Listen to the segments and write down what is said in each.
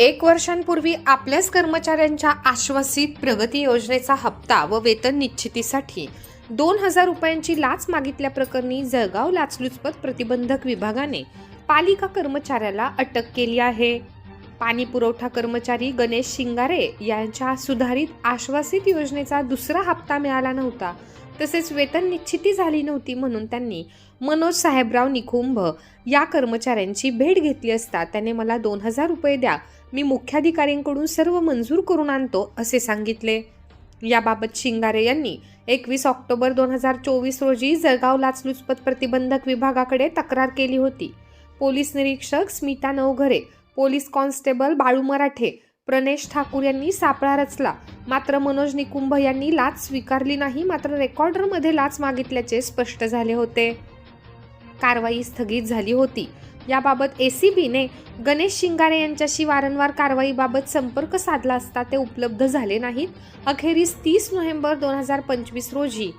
1 वर्षांपूर्वी आपल्याच कर्मचाऱ्यांच्या आश्वासित प्रगती योजनेचा हप्ता व वेतन निश्चितीसाठी 2,000 रुपयांची लाच मागितल्याप्रकरणी जळगाव लाचलुचपत प्रतिबंधक विभागाने पालिका कर्मचाऱ्याला अटक केली आहे. पाणी पुरवठा कर्मचारी गणेश शिंगारे यांच्या सुधारित आश्वासित योजनेचा दुसरा हप्ता मिळाला नव्हता, तसेच वेतन निश्चिती झाली नव्हती म्हणून त्यांनी मनोज साहेबराव निकुंभ या कर्मचाऱ्यांची भेट घेतली असता त्याने मला 2,000 रुपये द्या, मी मुख्याधिकाऱ्यांकडून सर्व मंजूर करून आणतो असे सांगितले. याबाबत शिंगारे यांनी 21 ऑक्टोबर 2024 रोजी जळगाव लाचलुचपत प्रतिबंधक विभागाकडे तक्रार केली होती. पोलीस निरीक्षक स्मिता नवघरे, पोलीस कॉन्स्टेबल बाळू मराठे, प्रणेश ठाकूर यांनी सापळा रचला. मात्र मनोज निकुंभ यांनी लाच स्वीकारली नाही. मात्र रेकॉर्डरमध्ये लाच मागितल्याचे स्पष्ट झाले होते. कारवाई स्थगित झाली होती. याबाबत एसीबीने गणेश शिंगारे यांच्याशी वारंवार कारवाईबाबत संपर्क साधला असता ते उपलब्ध झाले नाहीत. अखेरीस 30 नोव्हेंबर 2025 रोजी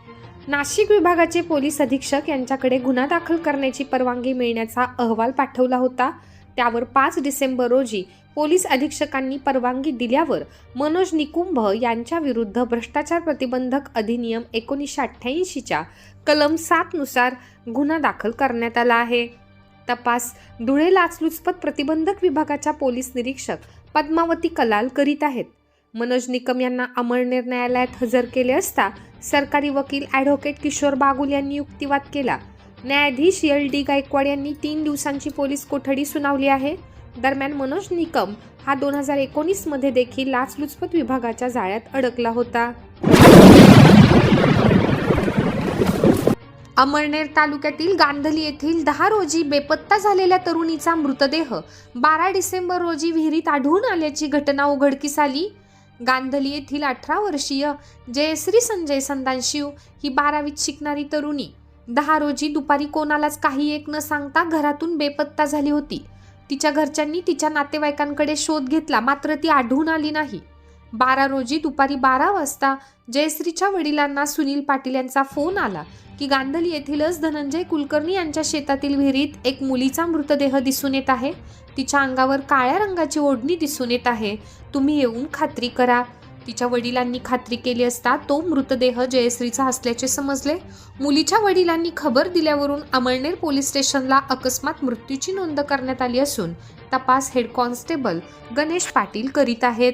नाशिक विभागाचे पोलीस अधीक्षक यांच्याकडे गुन्हा दाखल करण्याची परवानगी मिळण्याचा अहवाल पाठवला होता. त्यावर 5 डिसेंबर रोजी पोलीस अधीक्षकांनी परवानगी दिल्यावर मनोज निकुंभ यांच्या विरुद्ध भ्रष्टाचार प्रतिबंधक अधिनियम 1988च्या कलम 7 नुसार गुन्हा दाखल करण्यात आला आहे. तपास धुळे लाचलुचपत प्रतिबंधक विभागाच्या पोलीस निरीक्षक पद्मावती कलाल करीत आहेत. मनोज निकम यांना अमळनेर न्यायालयात हजर केले असता सरकारी वकील ॲडव्होकेट किशोर बागुल यांनी युक्तिवाद केला. न्यायाधीश LD गायकवाड यांनी 3 दिवसांची पोलीस कोठडी सुनावली आहे. दरम्यान मनोज निकम हा 2019 मध्ये देखील लाचलुचपत विभागाच्या जाळ्यात अडकला होता. अमळनेर तालुक्यातील गांधली येथील 10 रोजी बेपत्ता झालेल्या तरुणीचा मृतदेह 12 डिसेंबर रोजी विहिरीत आढळून आल्याची घटना उघडकीस आली. गांधली येथील 18 वर्षीय जयश्री संजय संदानशिव ही 12वीत शिकणारी तरुणी 10 रोजी दुपारी कोणालाच काही एक न सांगता घरातून बेपत्ता झाली होती. तिच्या घरच्यांनी तिच्या नातेवाईकांकडे शोध घेतला, मात्र ती आढळून आली नाही. 12 रोजी दुपारी 12 वाजता जयश्रीच्या वडिलांना सुनील पाटील यांचा फोन आला की गांधली येथीलच धनंजय कुलकर्णी यांच्या शेतातील विहिरीत एक मुलीचा मृतदेह दिसून येत आहे. तिच्या अंगावर काळ्या रंगाची ओढणी दिसून येत आहे, तुम्ही येऊन खात्री करा. तिच्या वडिलांनी खात्री केली असता तो मृतदेह जयश्रीचा असल्याचे समजले. मुलीच्या वडिलांनी खबर दिल्यावरून अमळनेर पोलीस स्टेशनला अकस्मात मृत्यूची नोंद करण्यात आली असून तपास हेड कॉन्स्टेबल गणेश पाटील करीत आहेत.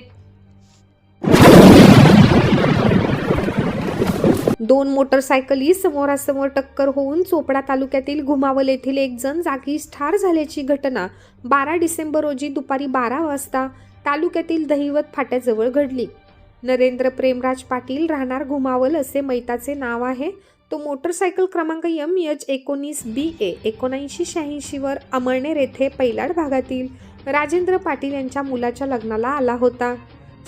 2 मोटरसायकली समोरासमोर टक्कर होऊन चोपडा तालुक्यातील घुमावल येथील एक जण जागीच ठार झाल्याची घटना 12 डिसेंबर रोजी दुपारी 12 वाजता तालुक्यातील दहिवत फाट्याजवळ घडली. नरेंद्र प्रेमराज पाटील राहणार घुमावल असे मैताचे नाव आहे. तो मोटरसायकल क्रमांक MH19BA 7986 वर अमळनेर येथे पैलाड भागातील राजेंद्र पाटील यांच्या मुलाच्या लग्नाला आला होता.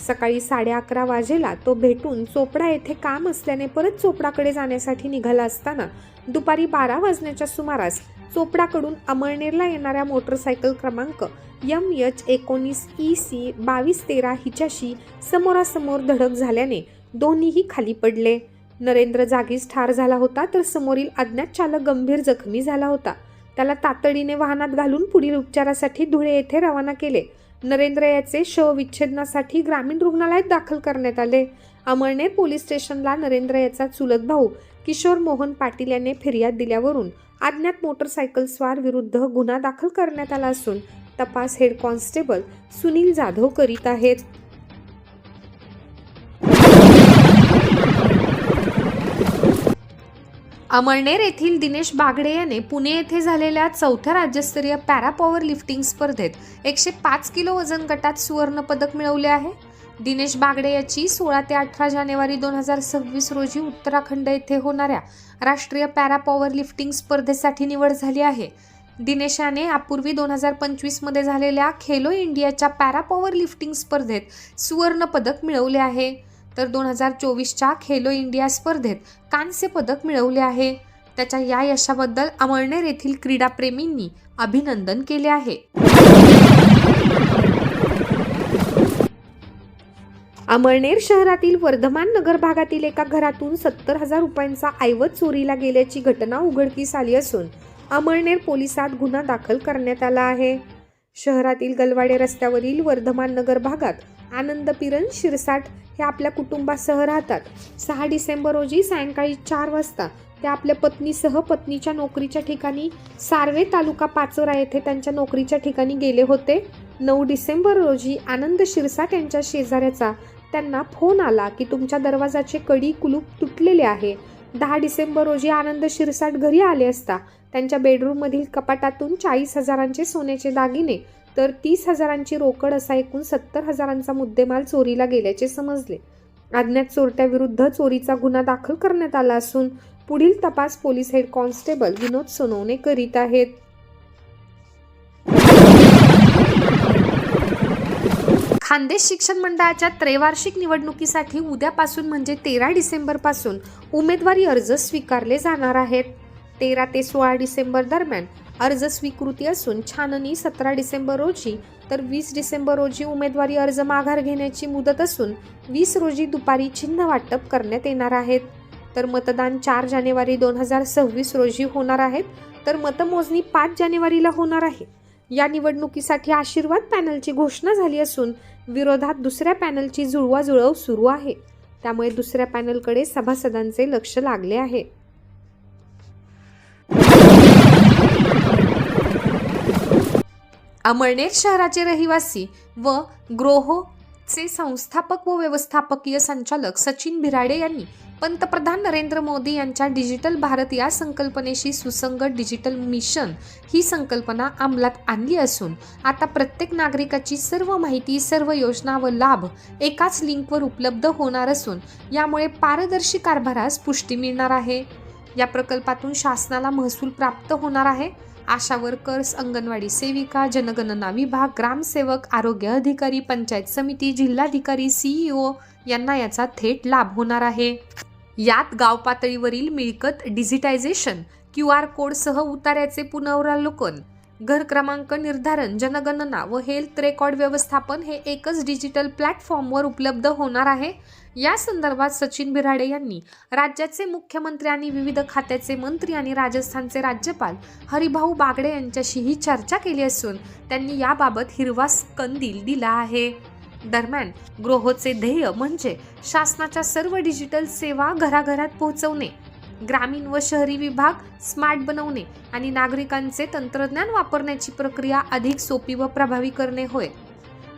सकाळी 11:30 वाजेला तो भेटून चोपडा येथे काम असल्याने परत चोपडाकडे जाण्यासाठी निघाला असताना दुपारी 12 वाजण्याच्या सुमारास चोपडाकडून अमळनेरला येणाऱ्या मोटरसायकल क्रमांक MH19EC 2213 हिच्याशी समोरासमोर धडक झाल्याने दोन्हीही खाली पडले. नरेंद्र जागीच ठार झाला होता, तर समोरील अज्ञात चालक गंभीर जखमी झाला होता. त्याला तातडीने वाहनात घालून पुढील उपचारासाठी धुळे येथे रवाना केले. नरेंद्र याचे शवविच्छेदनासाठी ग्रामीण रुग्णालयात दाखल करण्यात आले. अमळनेर पोलीस स्टेशनला नरेंद्र याचा चुलत भाऊ किशोर मोहन पाटील याने फिर्याद दिल्यावरून अज्ञात मोटरसायकल स्वार विरुद्ध गुन्हा दाखल करण्यात आला असून तपास हेड कॉन्स्टेबल सुनील जाधव करीत आहेत. अमळनेर येथील दिनेश बागडे याने पुणे येथे झालेल्या 4थ्या राज्यस्तरीय पॅरा पॉवर लिफ्टिंग स्पर्धेत 105 किलो वजन गटात सुवर्ण पदक मिळवले आहे. दिनेश बागडे याची 16 ते 18 जानेवारी 2026 रोजी उत्तराखंड येथे होणाऱ्या राष्ट्रीय पॅरा पॉवर लिफ्टिंग स्पर्धेसाठी निवड झाली आहे. दिनेश याने यापूर्वी 2025 मध्ये झालेल्या खेलो इंडियाच्या पॅरा पॉवर लिफ्टिंग स्पर्धेत सुवर्ण पदक मिळवले आहे, तर 2024च्या खेलो इंडिया स्पर्धेत कांस्य पदक मिळवले आहे. त्याच्या या यशाबद्दल अमळनेर येथील क्रीडाप्रेमींनी अभिनंदन केले आहे. अमळनेर शहरातील वर्धमान नगर भागातील एका घरातून 70,000 रुपयांचा ऐवज चोरीला गेल्याची घटना उघडकीस आली असून अमळनेर पोलिसात गुन्हा दाखल करण्यात आला आहे. शहरातील गलवाडे रस्त्यावरील वर्धमान नगर भागात आनंद पिरण शिरसाट हे आपल्या कुटुंबासह राहतात. 6 डिसेंबर रोजी सायंकाळी 4 वाजता ते आपल्या पत्नीसह पत्नीच्या नोकरीच्या ठिकाणी सार्वे तालुका पाचोरा येथे त्यांच्या नोकरीच्या ठिकाणी गेले होते. 9 डिसेंबर रोजी आनंद शिरसाट यांच्या शेजाऱ्याचा त्यांना फोन आला की तुमच्या दरवाजाचे कडी कुलूप तुटलेले आहे. 10 डिसेंबर रोजी आनंद शिरसाट घरी आले असता त्यांच्या बेडरूममधील कपाटातून 40,000चे सोन्याचे दागिने तर 30,000ची रोकड असा एकूण 70,000चा मुद्देमाल चोरीला गेल्याचे समजले. अज्ञात चोरट्याविरुद्ध चोरीचा गुन्हा दाखल करण्यात आला असून पुढील तपास पोलीस हेड कॉन्स्टेबल विनोद सोनवणे करीत आहेत. खान्देश शिक्षण मंडळाच्या त्रैवार्षिक निवडणुकीसाठी उद्यापासून म्हणजे 13 डिसेंबर पासून उमेदवारी अर्ज स्वीकारले जाणार आहेत. 13 ते 16 डिसेंबर दरम्यान अर्ज स्वीकृती असून छाननी 17 डिसेंबर रोजी तर 20 डिसेंबर रोजी उमेदवारी अर्ज माघार घेण्याची मुदत असून 20 रोजी दुपारी चिन्ह वाटप करण्यात येणार आहेत. तर मतदान 4 जानेवारी 2026 रोजी होणार आहेत तर मतमोजणी 5 जानेवारीला होणार आहे. या निवडणुकीसाठी आशीर्वाद पॅनलची घोषणा झाली असून विरोधात दुसऱ्या पॅनलची जुळवाजुळव सुरू आहे. त्यामुळे दुसऱ्या पॅनलकडे सभासदांचे लक्ष लागले आहे. अमळनेर शहराचे रहिवासी व ग्रोहोचे संस्थापक व व्यवस्थापकीय संचालक सचिन भिराडे यांनी पंतप्रधान नरेंद्र मोदी यांच्या डिजिटल भारत या संकल्पनेशी सुसंगत डिजिटल मिशन ही संकल्पना अंमलात आणली असून आता प्रत्येक नागरिकाची सर्व माहिती, सर्व योजना व लाभ एकाच लिंकवर उपलब्ध होणार असून यामुळे पारदर्शी कारभारास पुष्टी मिळणार आहे. या प्रकल्पातून शासनाला महसूल प्राप्त होणार आहे. आशा वर्कर्स, अंगणवाडी सेविका, जनगणना विभाग, ग्रामसेवक, आरोग्य अधिकारी, पंचायत समिती, जिल्हाधिकारी, CEO यांना याचा थेट लाभ होणार आहे. यात गाव पातळीवरील मिळकत डिजिटायझेशन, QR कोडसह उतार्याचे पुनरावलोकन, घर क्रमांक निर्धारण, जनगणना व हेल्थ रेकॉर्ड व्यवस्थापन हे एकच डिजिटल प्लॅटफॉर्मवर उपलब्ध होणार आहे. या संदर्भात सचिन भिराडे यांनी राज्याचे मुख्यमंत्री आणि विविध खात्याचे मंत्री आणि राजस्थानचे राज्यपाल हरिभाऊ बागडे यांच्याशीही चर्चा केली असून त्यांनी याबाबत हिरवा कंदील दिला आहे. दरम्यान ग्रोहोचे ध्येय म्हणजे शासनाच्या सर्व डिजिटल सेवा घराघरात पोहोचवणे, ग्रामीण व शहरी विभाग स्मार्ट बनवणे आणि नागरिकांचे तंत्रज्ञान वापरण्याची प्रक्रिया अधिक सोपी व प्रभावी करणे होय.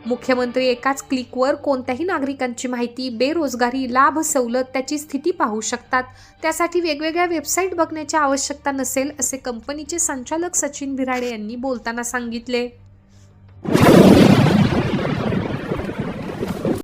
मुख्यमंत्री एकाच क्लिकवर कोणत्याही नागरिकांची माहिती, बेरोजगारी, लाभ, सवलत, त्याची स्थिती पाहू शकतात. त्यासाठी वेगवेगळ्या वेबसाईट बघण्याची आवश्यकता नसेल असे कंपनीचे संचालक सचिन भिराडे यांनी बोलताना सांगितले.